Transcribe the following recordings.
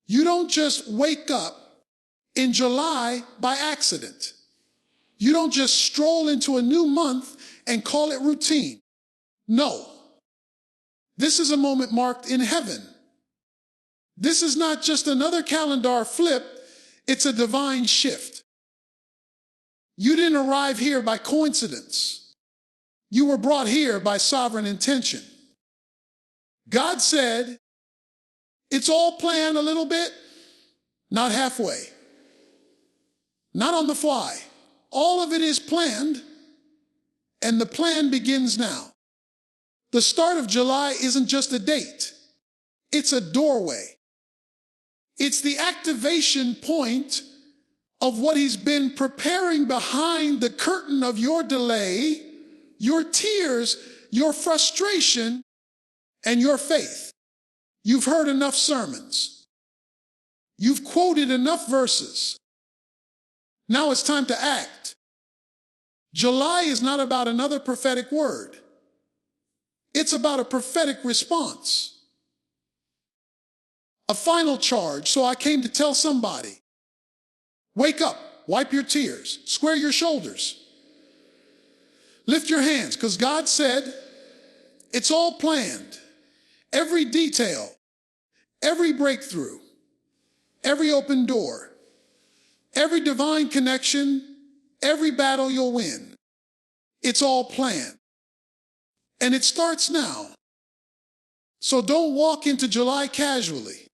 You don't just wake up in July by accident. You don't just stroll into a new month and call it routine. No. This is a moment marked in heaven. This is not just another calendar flip, it's a divine shift. You didn't arrive here by coincidence. You were brought here by sovereign intention. God said, it's all planned a little bit, not halfway, not on the fly. All of it is planned, and the plan begins now. The start of July isn't just a date. It's a doorway. It's the activation point of what he's been preparing behind the curtain of your delay, your tears, your frustration, and your faith. You've heard enough sermons. You've quoted enough verses. Now it's time to act. July is not about another prophetic word. It's about a prophetic response. A final charge, so I came to tell somebody. Wake up, wipe your tears, square your shoulders. Lift your hands, because God said, it's all planned. Every detail, every breakthrough, every open door, every divine connection, every battle you'll win. It's all planned. And it starts now. So don't walk into July casually.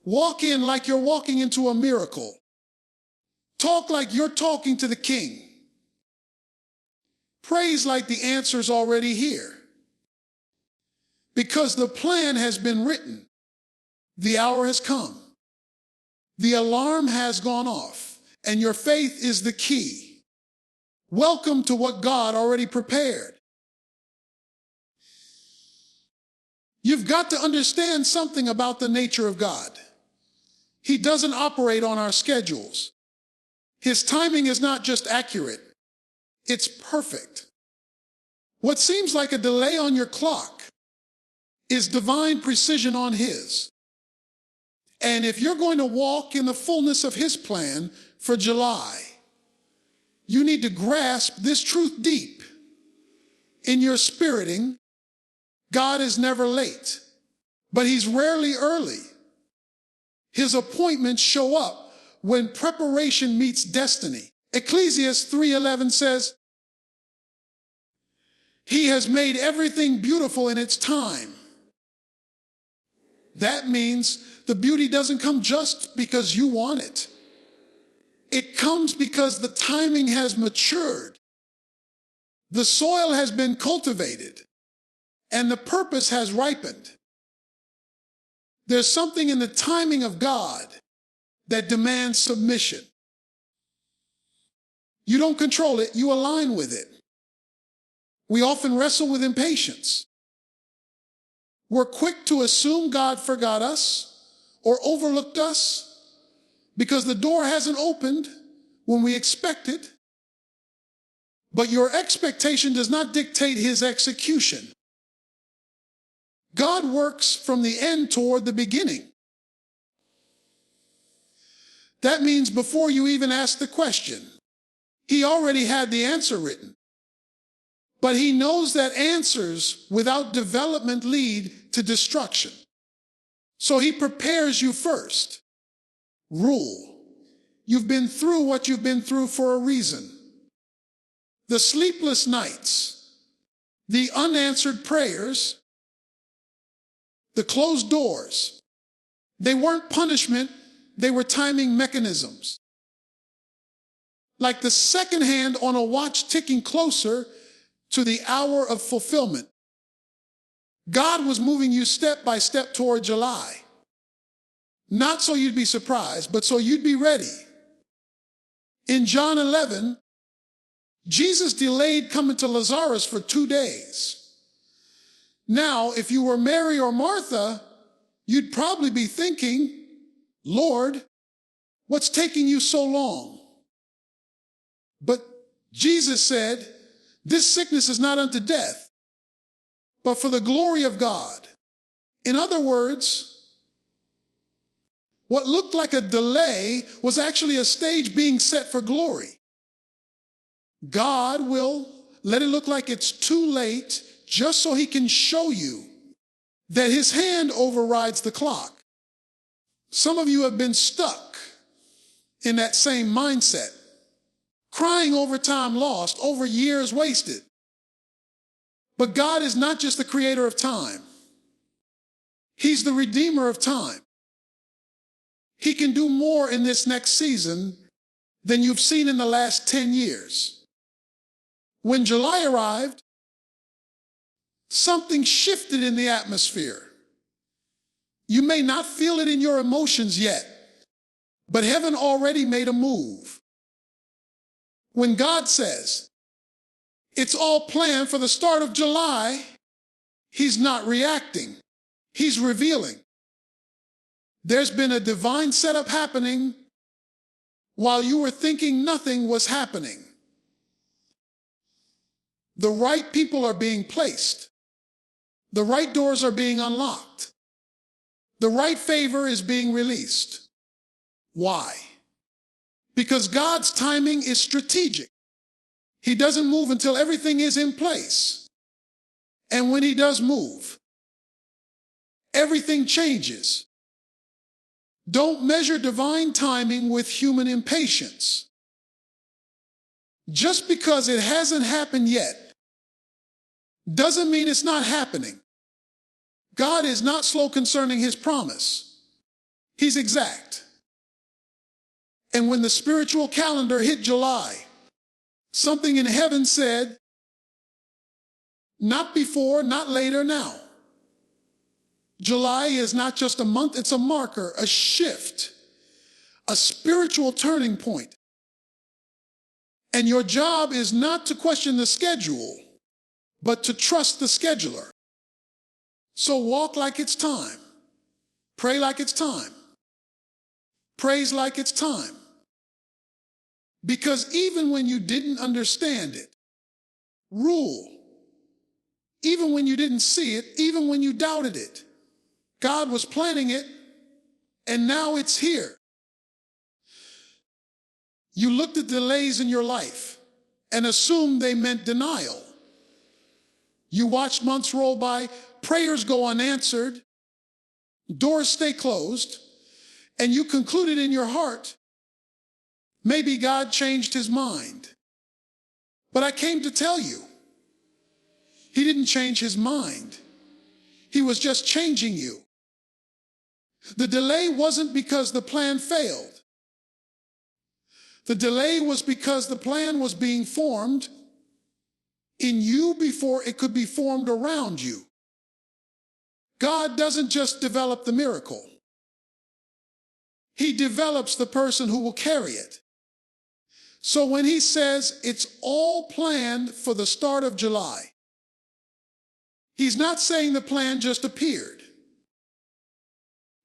Walk in like you're walking into a miracle. Talk like you're talking to the King. Praise like the answer's already here. Because the plan has been written. The hour has come. The alarm has gone off, and your faith is the key. Welcome to what God already prepared. You've got to understand something about the nature of God. He doesn't operate on our schedules. His timing is not just accurate, it's perfect. What seems like a delay on your clock is divine precision on his. And if you're going to walk in the fullness of his plan for July, you need to grasp this truth deep. In your spiriting, God is never late, but he's rarely early. His appointments show up when preparation meets destiny. Ecclesiastes 3:11 says, he has made everything beautiful in its time. That means the beauty doesn't come just because you want it. It comes because the timing has matured. The soil has been cultivated, and the purpose has ripened. There's something in the timing of God that demands submission. You don't control it, you align with it. We often wrestle with impatience. We're quick to assume God forgot us or overlooked us because the door hasn't opened when we expect it. But your expectation does not dictate his execution. God works from the end toward the beginning. That means before you even ask the question, he already had the answer written. But he knows that answers without development lead to destruction. So he prepares you first. Rule. You've been through what you've been through for a reason. The sleepless nights, the unanswered prayers, the closed doors, they weren't punishment, they were timing mechanisms. Like the second hand on a watch ticking closer to the hour of fulfillment. God was moving you step by step toward July. Not so you'd be surprised, but so you'd be ready. In John 11, Jesus delayed coming to Lazarus for 2 days. Now, if you were Mary or Martha, you'd probably be thinking, Lord, what's taking you so long? But Jesus said, this sickness is not unto death, but for the glory of God. In other words, What looked like a delay was actually a stage being set for glory. God will let it look like it's too late just so he can show you that his hand overrides the clock. Some of you have been stuck in that same mindset, crying over time lost, over years wasted. But God is not just the creator of time. He's the redeemer of time. He can do more in this next season than you've seen in the last 10 years. When July arrived, something shifted in the atmosphere. You may not feel it in your emotions yet, but heaven already made a move. When God says, it's all planned for the start of July, he's not reacting, he's revealing. There's been a divine setup happening while you were thinking nothing was happening. The right people are being placed. The right doors are being unlocked. The right favor is being released. Why? Because God's timing is strategic. He doesn't move until everything is in place. And when he does move, everything changes. Don't measure divine timing with human impatience. Just because it hasn't happened yet doesn't mean it's not happening. God is not slow concerning his promise. He's exact. And when the spiritual calendar hit July, something in heaven said, not before, not later, now. July is not just a month, it's a marker, a shift, a spiritual turning point. And your job is not to question the schedule, but to trust the scheduler. So walk like it's time. Pray like it's time. Praise like it's time. Because even when you didn't understand it, rule. Even when you didn't see it, even when you doubted it, God was planning it, and now it's here. You looked at delays in your life and assumed they meant denial. You watched months roll by, prayers go unanswered, doors stay closed, and you concluded in your heart, maybe God changed his mind. But I came to tell you, he didn't change his mind. He was just changing you. The delay wasn't because the plan failed. The delay was because the plan was being formed in you before it could be formed around you. God doesn't just develop the miracle. He develops the person who will carry it. So when he says it's all planned for the start of July, he's not saying the plan just appeared.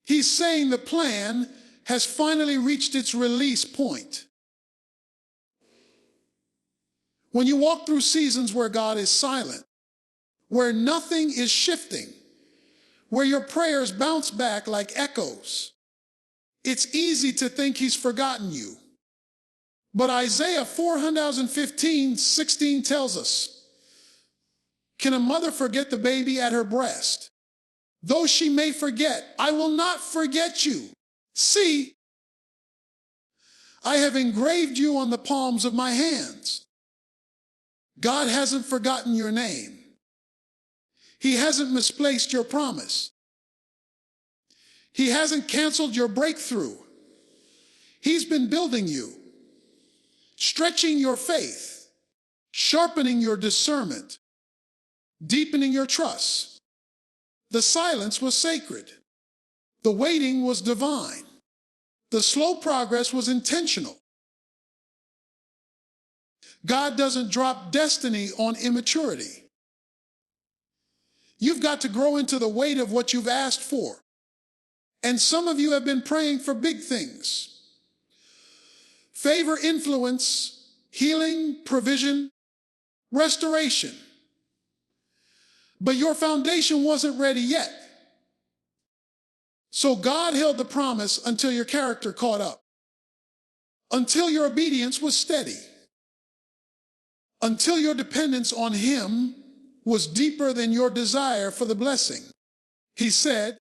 He's saying the plan has finally reached its release point. When you walk through seasons where God is silent, where nothing is shifting, where your prayers bounce back like echoes, it's easy to think he's forgotten you. But Isaiah 4:16 tells us, can a mother forget the baby at her breast? Though she may forget, I will not forget you. See, I have engraved you on the palms of my hands. God hasn't forgotten your name. He hasn't misplaced your promise. He hasn't canceled your breakthrough. He's been building you, stretching your faith, sharpening your discernment, deepening your trust. The silence was sacred. The waiting was divine. The slow progress was intentional. God doesn't drop destiny on immaturity. You've got to grow into the weight of what you've asked for. And some of you have been praying for big things. Favor, influence, healing, provision, restoration. But your foundation wasn't ready yet. So God held the promise until your character caught up, until your obedience was steady, until your dependence on Him was deeper than your desire for the blessing. He said,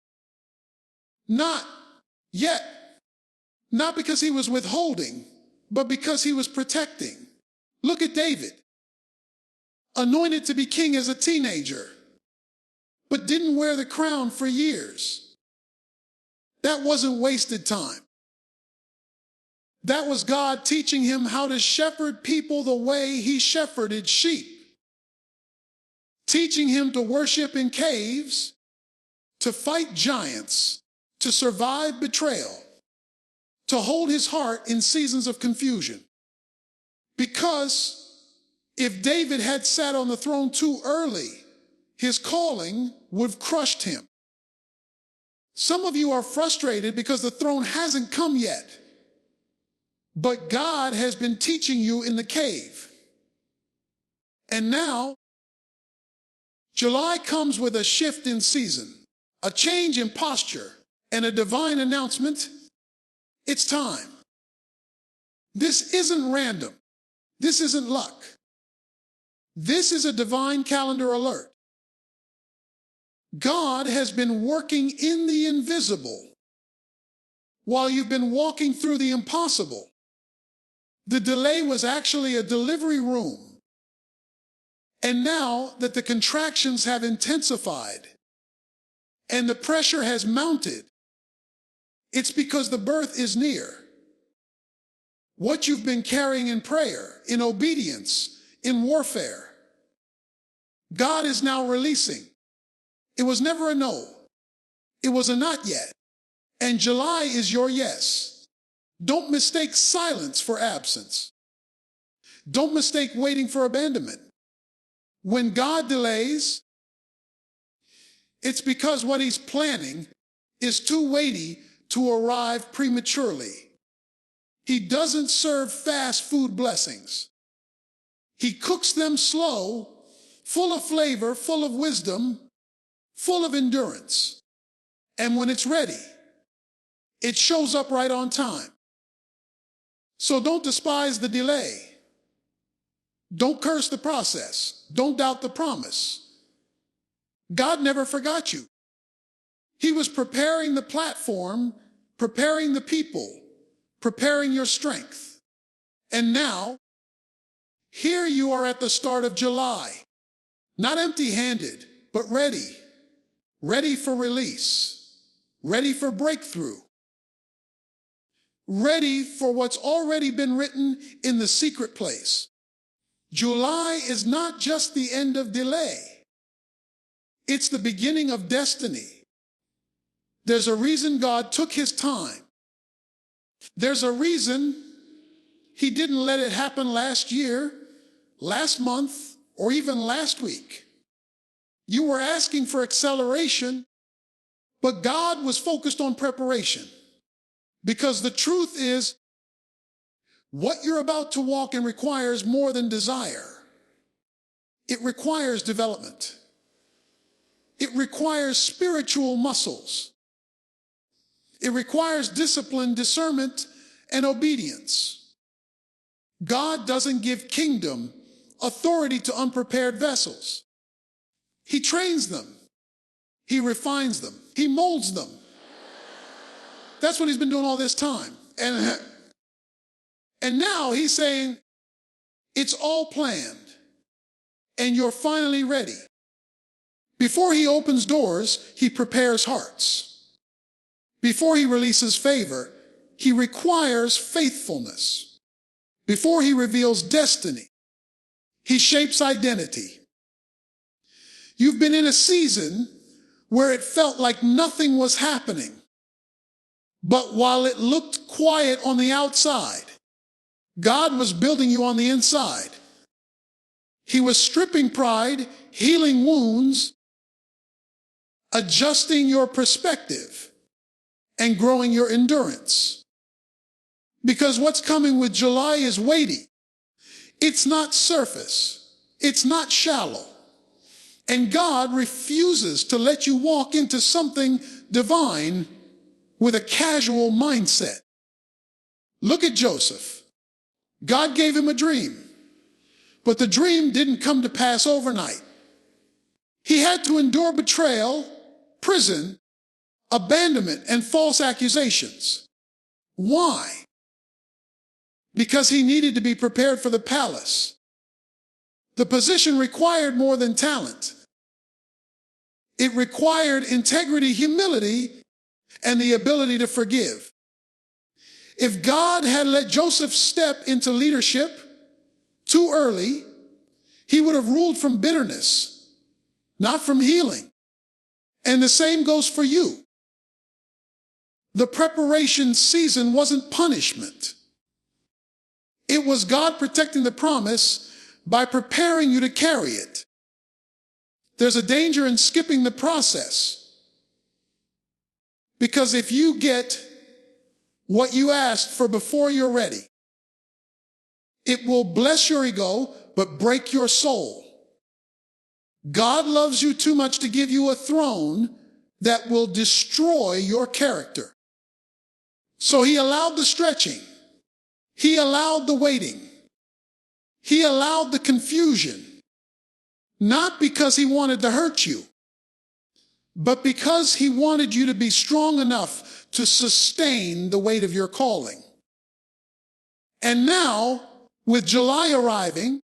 not yet, not because He was withholding, but because He was protecting. Look at David, anointed to be king as a teenager, but didn't wear the crown for years. That wasn't wasted time. That was God teaching him how to shepherd people the way He shepherded sheep. Teaching him to worship in caves, to fight giants, to survive betrayal, to hold his heart in seasons of confusion. Because if David had sat on the throne too early, his calling would have crushed him. Some of you are frustrated because the throne hasn't come yet. But God has been teaching you in the cave. And now, July comes with a shift in season, a change in posture, and a divine announcement. It's time. This isn't random. This isn't luck. This is a divine calendar alert. God has been working in the invisible while you've been walking through the impossible. The delay was actually a delivery room. And now that the contractions have intensified and the pressure has mounted, it's because the birth is near. What you've been carrying in prayer, in obedience, in warfare, God is now releasing. It was never a no. It was a not yet. And July is your yes. Don't mistake silence for absence. Don't mistake waiting for abandonment. When God delays, it's because what He's planning is too weighty to arrive prematurely. He doesn't serve fast food blessings. He cooks them slow, full of flavor, full of wisdom, full of endurance. And when it's ready, it shows up right on time. So don't despise the delay. Don't curse the process. Don't doubt the promise. God never forgot you. He was preparing the platform, preparing the people, preparing your strength. And now, here you are at the start of July. Not empty-handed, but ready. Ready for release. Ready for breakthrough. Ready for what's already been written in the secret place. July is not just the end of delay. It's the beginning of destiny. There's a reason God took His time. There's a reason He didn't let it happen last year, last month, or even last week. You were asking for acceleration, but God was focused on preparation. Because the truth is, what you're about to walk in requires more than desire. It requires development. It requires spiritual muscles. It requires discipline, discernment, and obedience. God doesn't give kingdom authority to unprepared vessels. He trains them. He refines them. He molds them. That's what He's been doing all this time. And now He's saying, it's all planned, and you're finally ready. Before He opens doors, He prepares hearts. Before He releases favor, He requires faithfulness. Before He reveals destiny, He shapes identity. You've been in a season where it felt like nothing was happening. But while it looked quiet on the outside, God was building you on the inside. He was stripping pride, healing wounds, adjusting your perspective, and growing your endurance. Because what's coming with July is weighty. It's not surface. It's not shallow. And God refuses to let you walk into something divine with a casual mindset. Look at Joseph. God gave him a dream, but the dream didn't come to pass overnight. He had to endure betrayal, prison, abandonment, and false accusations. Why? Because he needed to be prepared for the palace. The position required more than talent. It required integrity, humility, and the ability to forgive. If God had let Joseph step into leadership too early, he would have ruled from bitterness, not from healing. And the same goes for you. The preparation season wasn't punishment. It was God protecting the promise by preparing you to carry it. There's a danger in skipping the process. Because if you get what you asked for before you're ready, it will bless your ego, but break your soul. God loves you too much to give you a throne that will destroy your character. So he allowed the stretching. He allowed the waiting. He allowed the confusion. Not because he wanted to hurt you, but because he wanted you to be strong enough to sustain the weight of your calling. And now, with July arriving,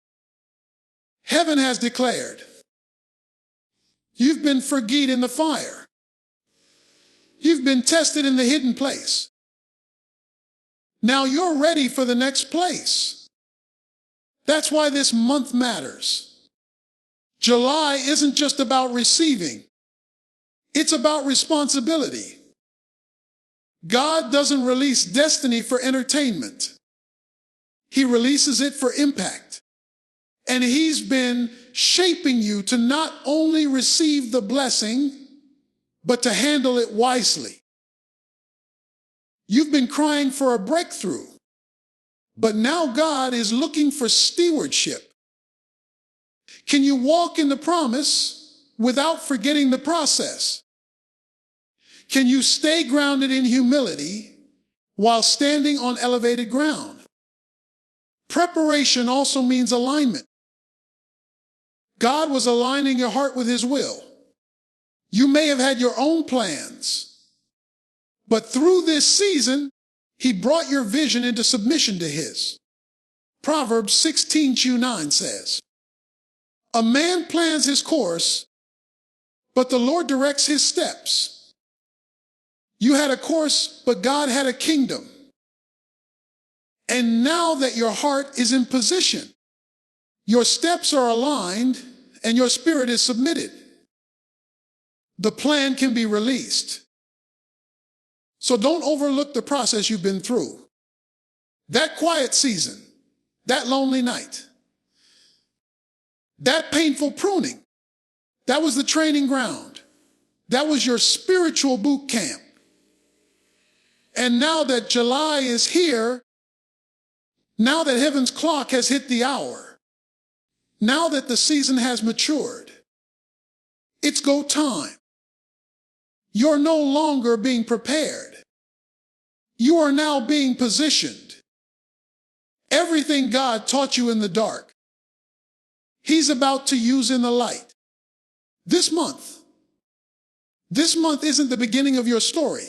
heaven has declared, you've been forged in the fire. You've been tested in the hidden place. Now you're ready for the next place. That's why this month matters. July isn't just about receiving. It's about responsibility. God doesn't release destiny for entertainment. He releases it for impact. And he's been shaping you to not only receive the blessing, but to handle it wisely. You've been crying for a breakthrough, but now God is looking for stewardship. Can you walk in the promise without forgetting the process? Can you stay grounded in humility while standing on elevated ground? Preparation also means alignment. God was aligning your heart with his will. You may have had your own plans, but through this season, he brought your vision into submission to his. Proverbs 16:9 says, a man plans his course, but the Lord directs his steps. You had a course, but God had a kingdom. And now that your heart is in position, your steps are aligned and your spirit is submitted, the plan can be released. So don't overlook the process you've been through. That quiet season, that lonely night, that painful pruning, that was the training ground. That was your spiritual boot camp. And now that July is here, now that heaven's clock has hit the hour, now that the season has matured, it's go time. You're no longer being prepared. You are now being positioned. Everything God taught you in the dark, he's about to use in the light. This month isn't the beginning of your story.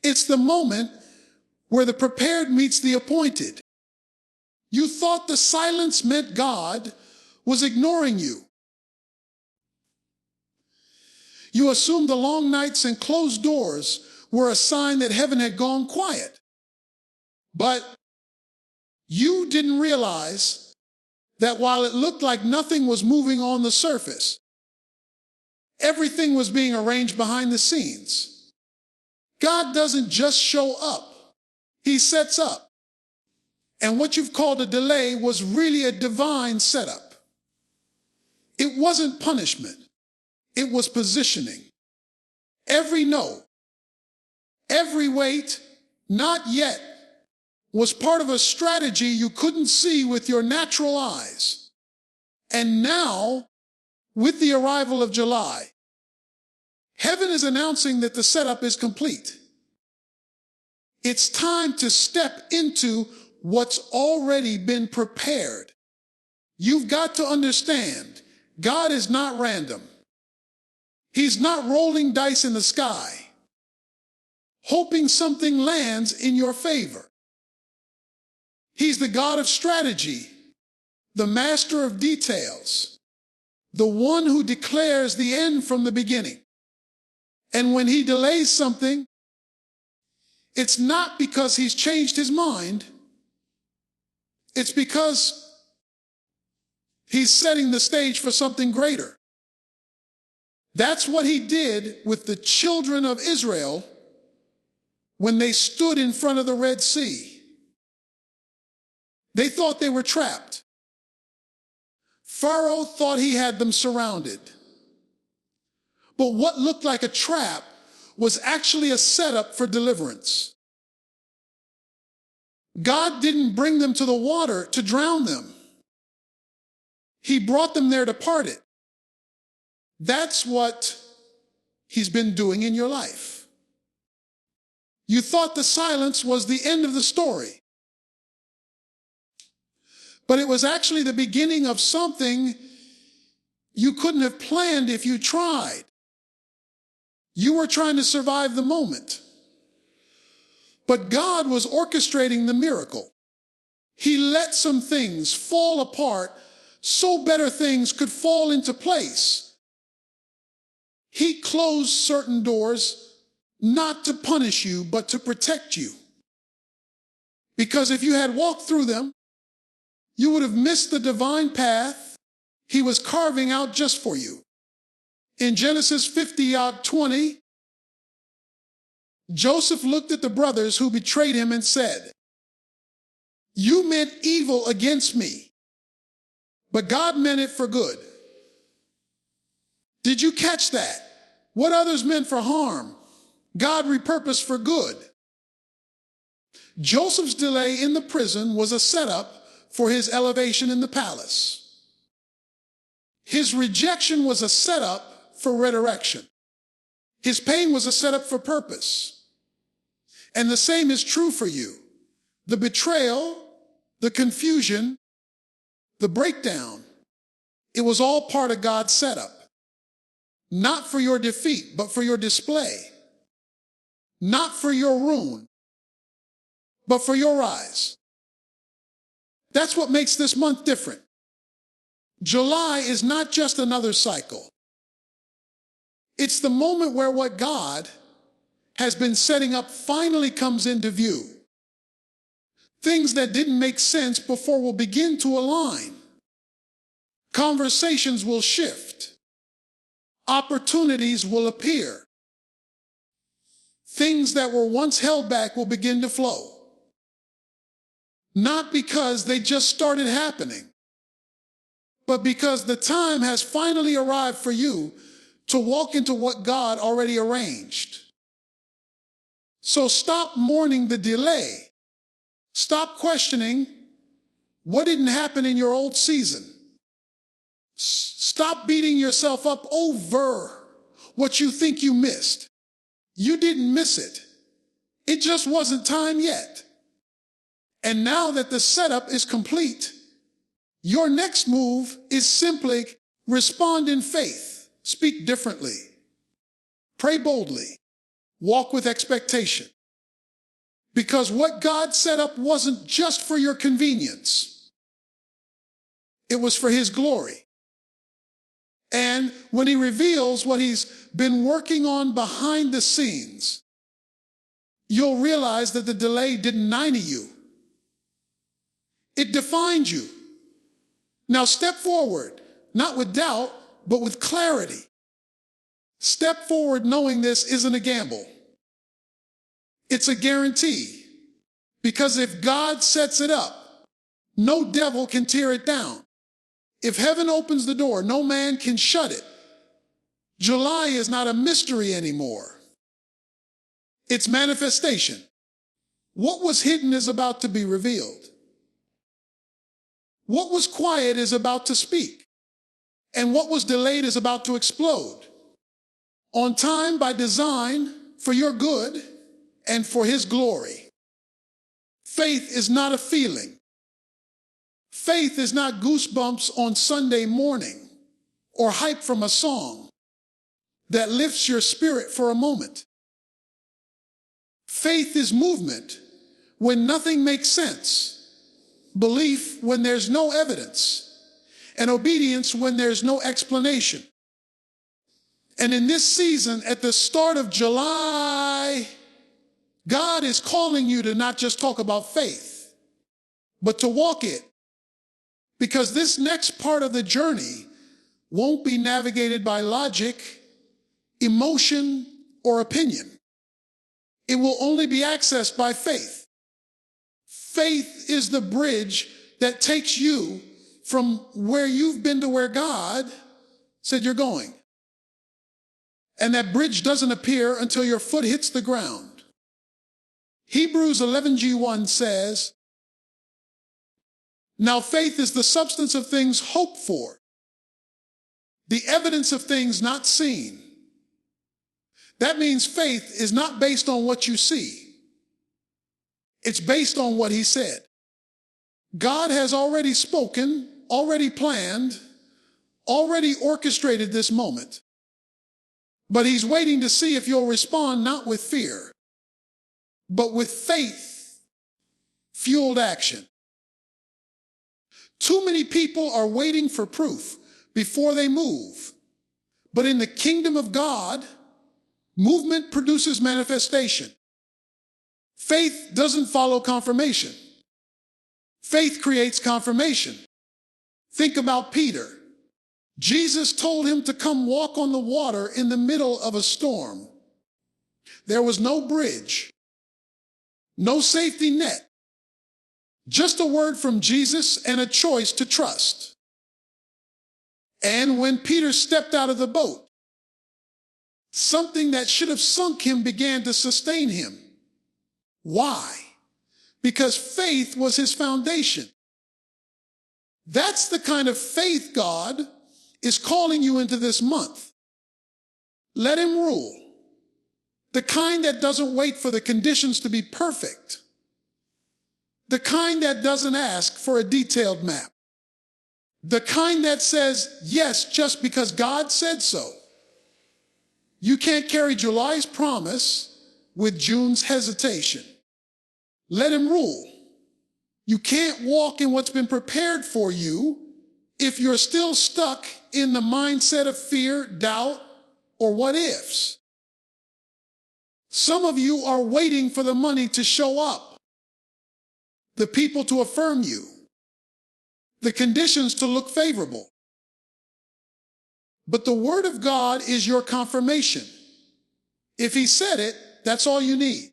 It's the moment where the prepared meets the appointed. You thought the silence meant God was ignoring you. You assumed the long nights and closed doors were a sign that heaven had gone quiet. But you didn't realize that while it looked like nothing was moving on the surface, everything was being arranged behind the scenes. God doesn't just show up, he sets up. And what you've called a delay was really a divine setup. It wasn't punishment, it was positioning. Every no, every wait, not yet, was part of a strategy you couldn't see with your natural eyes. And now, with the arrival of July, Heaven is announcing that the setup is complete. It's time to step into what's already been prepared. You've got to understand, God is not random. He's not rolling dice in the sky, hoping something lands in your favor. He's the God of strategy, the master of details, the one who declares the end from the beginning. And when he delays something, it's not because he's changed his mind. It's because he's setting the stage for something greater. That's what he did with the children of Israel when they stood in front of the Red Sea. They thought they were trapped. Pharaoh thought he had them surrounded. But what looked like a trap was actually a setup for deliverance. God didn't bring them to the water to drown them. He brought them there to part it. That's what he's been doing in your life. You thought the silence was the end of the story. But it was actually the beginning of something you couldn't have planned if you tried. You were trying to survive the moment. But God was orchestrating the miracle. He let some things fall apart so better things could fall into place. He closed certain doors not to punish you, but to protect you. Because if you had walked through them, you would have missed the divine path he was carving out just for you. In Genesis 50:20, Joseph looked at the brothers who betrayed him and said, "You meant evil against me, but God meant it for good." Did you catch that? What others meant for harm, God repurposed for good. Joseph's delay in the prison was a setup for his elevation in the palace. His rejection was a setup for resurrection. His pain was a setup for purpose. And the same is true for you. The betrayal, the confusion, the breakdown, it was all part of God's setup. Not for your defeat, but for your display. Not for your ruin, but for your rise. That's what makes this month different. July is not just another cycle. It's the moment where what God has been setting up finally comes into view. Things that didn't make sense before will begin to align. Conversations will shift. Opportunities will appear. Things that were once held back will begin to flow. Not because they just started happening, but because the time has finally arrived for you to walk into what God already arranged. So stop mourning the delay. Stop questioning what didn't happen in your old season. Stop beating yourself up over what you think you missed. You didn't miss it. It just wasn't time yet. And now that the setup is complete, your next move is simply respond in faith, speak differently, pray boldly, walk with expectation. Because what God set up wasn't just for your convenience. It was for his glory. And when he reveals what he's been working on behind the scenes, you'll realize that the delay didn't 90 you. It defined you. Now step forward, not with doubt, but with clarity. Step forward knowing this isn't a gamble. It's a guarantee. Because if God sets it up, no devil can tear it down. If heaven opens the door, no man can shut it. July is not a mystery anymore. It's manifestation. What was hidden is about to be revealed. What was quiet is about to speak. And what was delayed is about to explode. on time by design for your good and for His glory. Faith is not a feeling. Faith is not goosebumps on Sunday morning or hype from a song that lifts your spirit for a moment. Faith is movement when nothing makes sense, belief when there's no evidence, and obedience when there's no explanation. And in this season, at the start of July, God is calling you to not just talk about faith, but to walk it. Because this next part of the journey won't be navigated by logic, emotion, or opinion. It will only be accessed by faith. Faith is the bridge that takes you from where you've been to where God said you're going. And that bridge doesn't appear until your foot hits the ground. Hebrews 11:1 says, "Now faith is the substance of things hoped for, the evidence of things not seen." That means faith is not based on what you see. It's based on what He said. God has already spoken, already planned, already orchestrated this moment. But He's waiting to see if you'll respond not with fear, but with faith-fueled action. Too many people are waiting for proof before they move. But in the kingdom of God, movement produces manifestation. Faith doesn't follow confirmation. Faith creates confirmation. Think about Peter. Jesus told him to come walk on the water in the middle of a storm. There was no bridge, no safety net, just a word from Jesus and a choice to trust. And when Peter stepped out of the boat, something that should have sunk him began to sustain him. Why? Because faith was his foundation. That's the kind of faith God is calling you into this month. Let Him rule. The kind that doesn't wait for the conditions to be perfect. The kind that doesn't ask for a detailed map. The kind that says yes just because God said so. You can't carry July's promise with June's hesitation. Let Him rule. You can't walk in what's been prepared for you if you're still stuck in the mindset of fear, doubt, or what ifs. Some of you are waiting for the money to show up, the people to affirm you, the conditions to look favorable. But the Word of God is your confirmation. If He said it, that's all you need.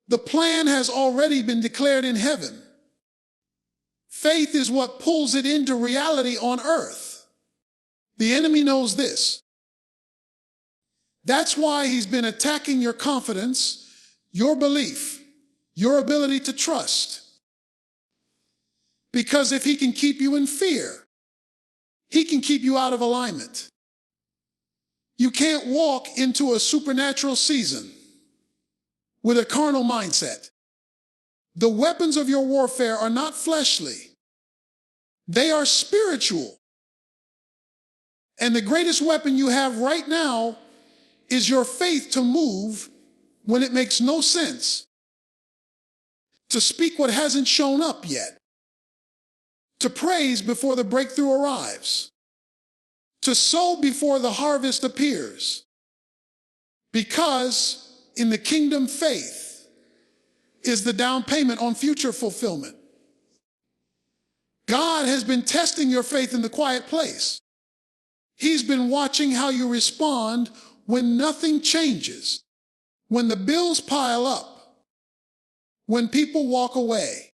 The plan has already been declared in heaven. Faith is what pulls it into reality on earth. The enemy knows this. That's why he's been attacking your confidence, your belief, your ability to trust. Because if he can keep you in fear, he can keep you out of alignment. You can't walk into a supernatural season with a carnal mindset. The weapons of your warfare are not fleshly. They are spiritual. And the greatest weapon you have right now is your faith to move when it makes no sense. To speak what hasn't shown up yet. To praise before the breakthrough arrives. To sow before the harvest appears. Because in the kingdom, faith is the down payment on future fulfillment. God has been testing your faith in the quiet place. He's been watching how you respond when nothing changes, when the bills pile up, when people walk away,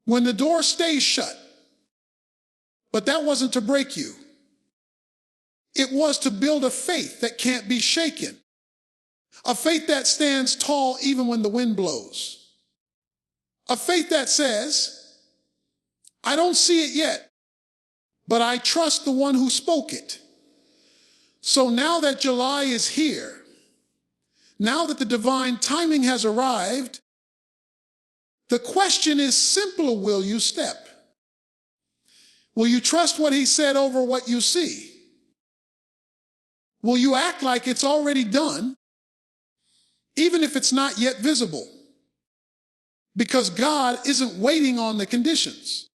when the door stays shut. But that wasn't to break you. It was to build a faith that can't be shaken. A faith that stands tall even when the wind blows. A faith that says, I don't see it yet, but I trust the one who spoke it. So now that July is here, now that the divine timing has arrived, the question is simple: will you step? Will you trust what he said over what you see? Will you act like it's already done, even if it's not yet visible? Because God isn't waiting on the conditions.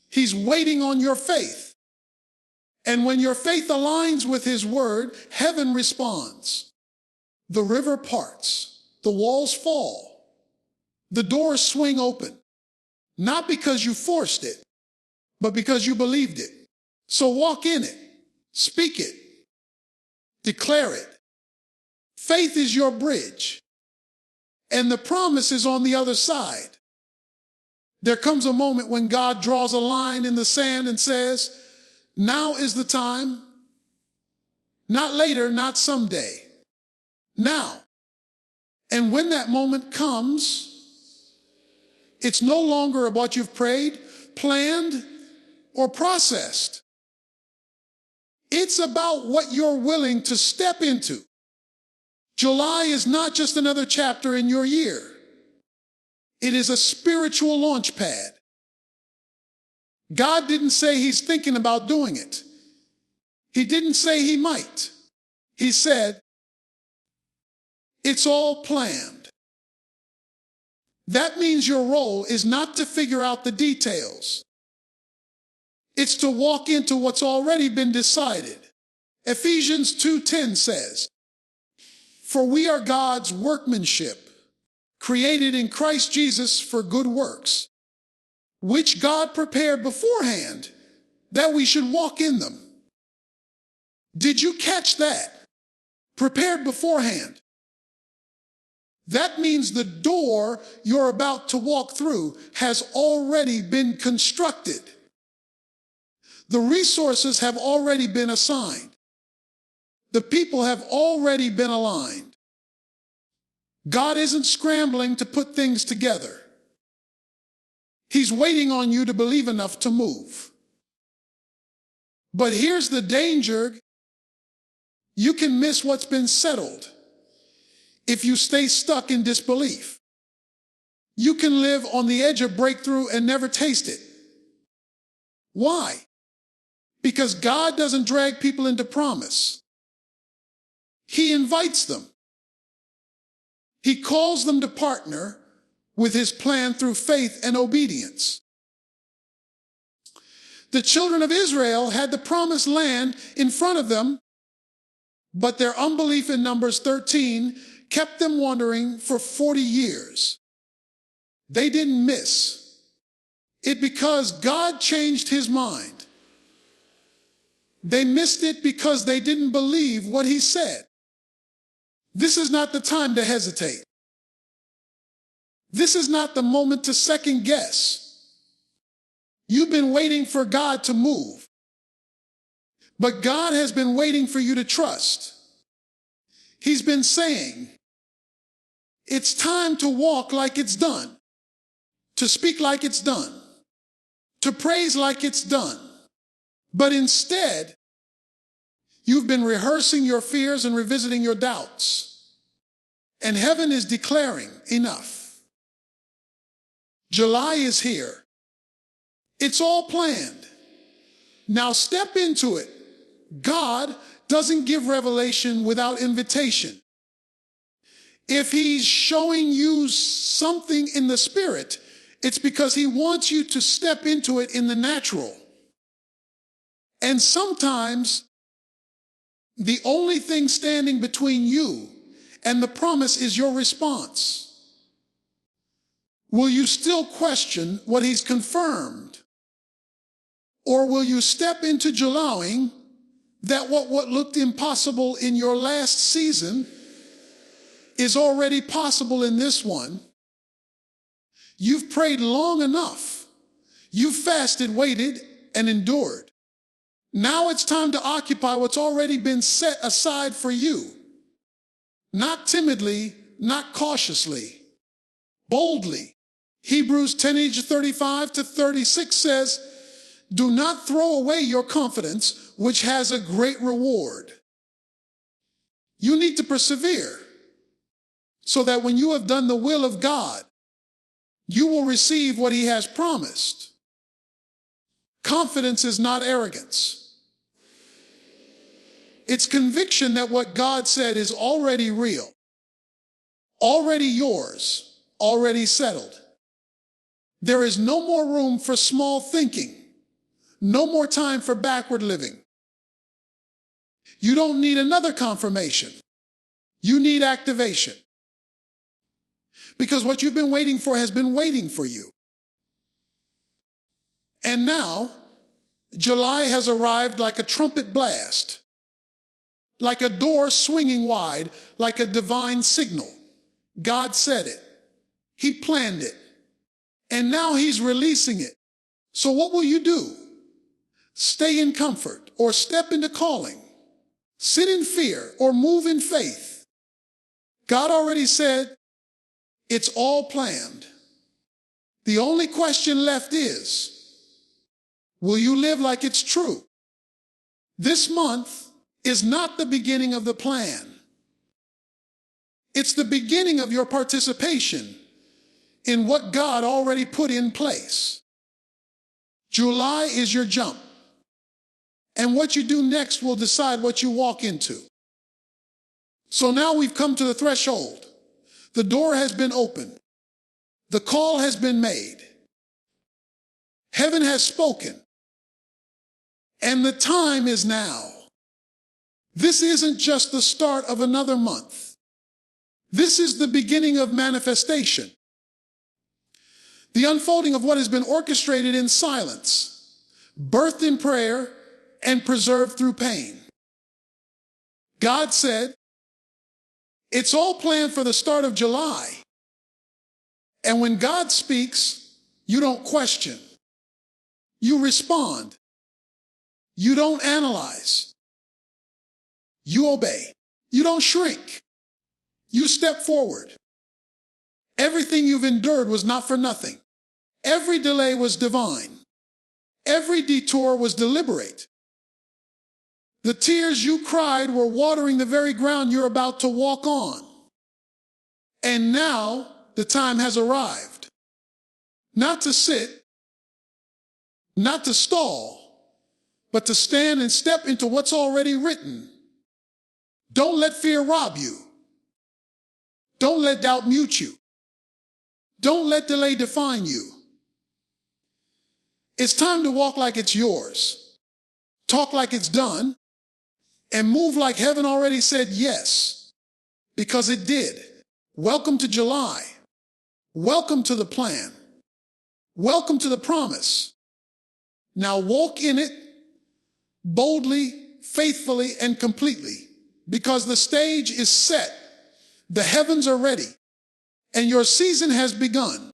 He's waiting on your faith. And when your faith aligns with his word, heaven responds. The river parts, the walls fall, the doors swing open, not because you forced it, but because you believed it. So walk in it, speak it, declare it. Faith is your bridge, and the promise is on the other side. There comes a moment when God draws a line in the sand and says, now is the time, not later, not someday, now. And when that moment comes, it's no longer about what you've prayed, planned, or processed. It's about what you're willing to step into. July is not just another chapter in your year. It is a spiritual launch pad. God didn't say he's thinking about doing it. He didn't say he might. He said, it's all planned. That means your role is not to figure out the details. It's to walk into what's already been decided. Ephesians 2:10 says, for we are God's workmanship, created in Christ Jesus for good works, which God prepared beforehand that we should walk in them. Did you catch that? Prepared beforehand. That means the door you're about to walk through has already been constructed. The resources have already been assigned. The people have already been aligned. God isn't scrambling to put things together. He's waiting on you to believe enough to move. But here's the danger. You can miss what's been settled if you stay stuck in disbelief. You can live on the edge of breakthrough and never taste it. Why? Because God doesn't drag people into promise. He invites them. He calls them to partner with his plan through faith and obedience. The children of Israel had the promised land in front of them, but their unbelief in Numbers 13 kept them wandering for 40 years. They didn't miss it because God changed his mind. They missed it because they didn't believe what he said. This is not the time to hesitate. This is not the moment to second guess. You've been waiting for God to move, but God has been waiting for you to trust. He's been saying, it's time to walk like it's done, to speak like it's done, to praise like it's done. But instead, you've been rehearsing your fears and revisiting your doubts. And heaven is declaring enough. July is here. It's all planned. Now step into it. God doesn't give revelation without invitation. If he's showing you something in the spirit, it's because he wants you to step into it in the natural. And sometimes the only thing standing between you and the promise is your response. Will you still question what he's confirmed? Or will you step into allowing that what looked impossible in your last season is already possible in this one? You've prayed long enough. You've fasted, waited, and endured. Now it's time to occupy what's already been set aside for you. Not timidly, not cautiously, boldly. Hebrews 10:35-36 says, do not throw away your confidence, which has a great reward. You need to persevere so that when you have done the will of God, you will receive what he has promised. Confidence is not arrogance. It's conviction that what God said is already real, already yours, already settled. There is no more room for small thinking, no more time for backward living. You don't need another confirmation. You need activation. Because what you've been waiting for has been waiting for you. And now, July has arrived like a trumpet blast, like a door swinging wide, like a divine signal. God said it. He planned it. And now he's releasing it. So what will you do? Stay in comfort or step into calling? Sit in fear or move in faith? God already said, it's all planned. The only question left is, will you live like it's true? This month is not the beginning of the plan. It's the beginning of your participation in what God already put in place. July is your jump. And what you do next will decide what you walk into. So now we've come to the threshold. The door has been opened. The call has been made. Heaven has spoken. And the time is now. This isn't just the start of another month. This is the beginning of manifestation. The unfolding of what has been orchestrated in silence, birthed in prayer, and preserved through pain. God said, it's all planned for the start of July. And when God speaks, you don't question. You respond. You don't analyze. You obey. You don't shrink. You step forward. Everything you've endured was not for nothing. Every delay was divine. Every detour was deliberate. The tears you cried were watering the very ground you're about to walk on. And now the time has arrived. Not to sit, not to stall, but to stand and step into what's already written. Don't let fear rob you. Don't let doubt mute you. Don't let delay define you. It's time to walk like it's yours, talk like it's done, and move like heaven already said yes, because it did. Welcome to July. Welcome to the plan. Welcome to the promise. Now walk in it boldly, faithfully, and completely, because the stage is set, the heavens are ready, and your season has begun.